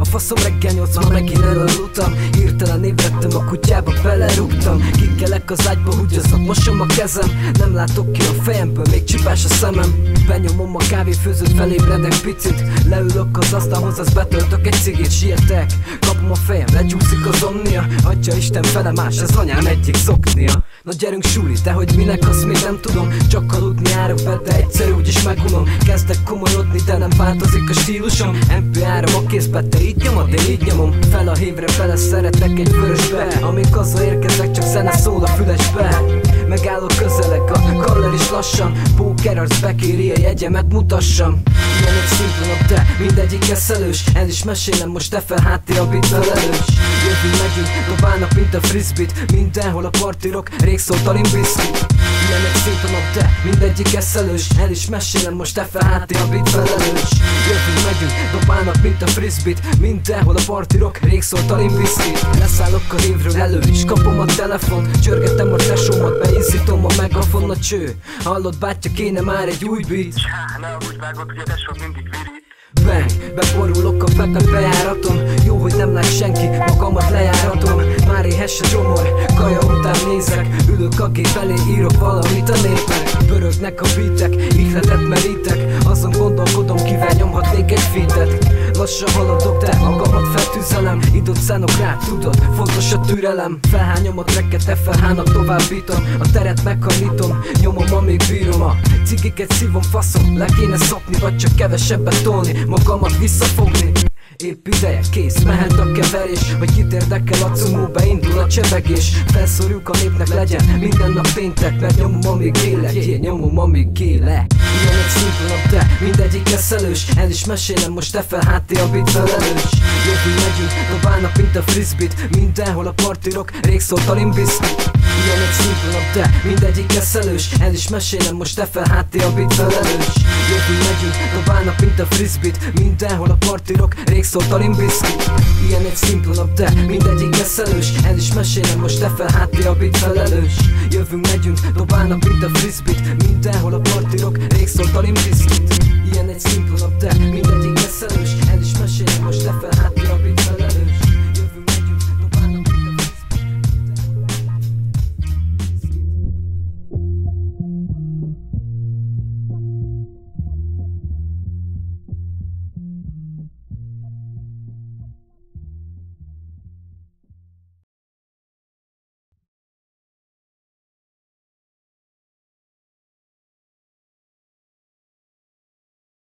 faszom reggel 8, már megint elaludtam. Hirtelen ébredtem, a kutyába belerúgtam. Kikelek az ágyba, húgyoznak, mosom a kezem. Nem látok ki a fejemből, még csipás a szemem. Benyomom a kávéfőzőt, felébredek picit. Leülök az asztalhoz, az betöltök egy cigit. Sietek, kapom a fejem, lecsúszik az omnia. Adja Isten fele más, ez anyám egyik szoknia. Na gyerünk suli, de hogy minek, azt még nem tudom. Csak aludni járok be, de egyszer úgyis megunom. Kezdek komolyodni, de nem változik a stílusom. MP3 a kézbe, te így nyomod, én így nyomom. Fel a hívre, bele szeretek egy vörösbe. Amíg hazaérkezek, csak zene szól a fülesbe. Megállok közelek, a kaller is lassan. Póker arc bekéri a jegyemet, mutassam. Ilyen egy szimpla nap, de mindegyik eszelős. El is mesélem, most te fel háttér a bit felelős. Jövünk, megyünk, dobálnak mint a frisbit. Mindenhol a partirok, rég szólt a limbiszkit. Ilyen egy szimpla nap, de mindegyik eszelős. El is mesélem, most te fel háttér a bit felelős. Jövünk, megyünk, dobálnak mint a frisbit. Mindenhol a partirok, rég szólt a limbiszkit. Leszállok a hívről, elő is kapom a telefon. Csörgetem a tesómat, beízítom a megafon a cső. Hallod bátya, kéne már egy új beat. Ne úgy vágod, hogy a tesó mindig virít. Bang, beborulok a Pepe bejáraton. Jó, hogy nem lát senki, magamat lejáratom. Már éhes a gyomor, kaja után nézek. Ülök a gép elé, írok valamit a népnek. Pörögnek a beatek, ihletet merítek. Azon gondolkodom, kivel nyomhatnék egy featet. Lassan haladok, de magamat feltűzelem. Időt szánok rá, tudod, fontos a türelem. Felhányom a tracket, FLH-nak továbbítom. A teret meghajlítom, nyomom amíg bírom. A cigiket szívom, faszom, le kéne szopni, vagy csak kevesebbet tolni, magamat visszafogni. Épp ideje, kész, mehet a keverés. Vagy kit érdekel a cumó, beindul a csevegés. Felszorjuk a népnek, legyen minden nap péntek. Mert nyomom amíg élek, nyomom amíg élek. Ilyen egy szimpla nap, de mindegyik eszelős. El is mesélem, most te fel háttér a bit felelős. Jövünk, megyünk, dobálnak mint a frisbit. Mindenhol a partirok, rég szólt a limbiszkit. Ilyen egy szimpla nap, de mindegyik eszelős. El is mesélem, most te fel háttér a bit felelős. Jövünk, megyünk, dobálnak mint a frisbit. Mindenhol a partirok, rég szólt a limbiszkit. Ilyen egy szimpla nap, de mindegyik eszelős. El is mesélem, most te fel háttér a bit felelős. Jövünk, megyünk, dobálnak mint a frisbit. Mindenhol a partirok, rég szólt a limbiszkit. Ilyen egy szimpla nap, de mindegyik eszelős.